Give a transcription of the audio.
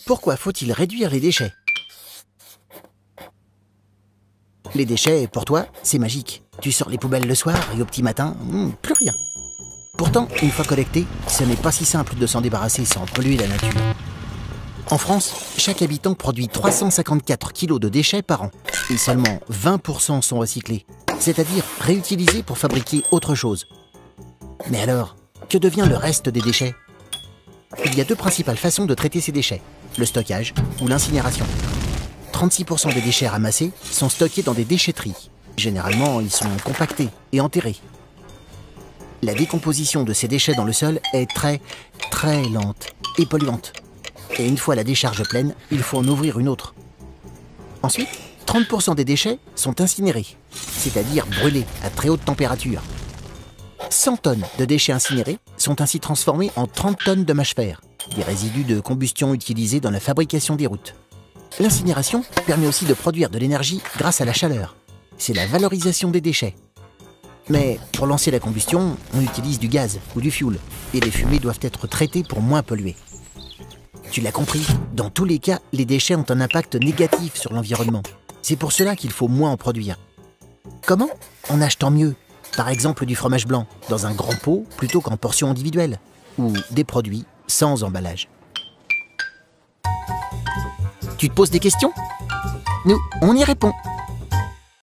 Pourquoi faut-il réduire les déchets? Les déchets, pour toi, c'est magique. Tu sors les poubelles le soir et au petit matin, plus rien. Pourtant, une fois collectés, ce n'est pas si simple de s'en débarrasser sans polluer la nature. En France, chaque habitant produit 354 kg de déchets par an. Et seulement 20% sont recyclés, c'est-à-dire réutilisés pour fabriquer autre chose. Mais alors, que devient le reste des déchets? Il y a deux principales façons de traiter ces déchets, le stockage ou l'incinération. 36% des déchets ramassés sont stockés dans des déchetteries. Généralement, ils sont compactés et enterrés. La décomposition de ces déchets dans le sol est très lente et polluante. Et une fois la décharge pleine, il faut en ouvrir une autre. Ensuite, 30% des déchets sont incinérés, c'est-à-dire brûlés à très haute température. 100 tonnes de déchets incinérés sont ainsi transformés en 30 tonnes de mâche-fer, des résidus de combustion utilisés dans la fabrication des routes. L'incinération permet aussi de produire de l'énergie grâce à la chaleur. C'est la valorisation des déchets. Mais pour lancer la combustion, on utilise du gaz ou du fioul, et les fumées doivent être traitées pour moins polluer. Tu l'as compris, dans tous les cas, les déchets ont un impact négatif sur l'environnement. C'est pour cela qu'il faut moins en produire. Comment? En achetant mieux. Par exemple du fromage blanc, dans un grand pot plutôt qu'en portions individuelles. Ou des produits sans emballage. Tu te poses des questions? Nous, on y répond.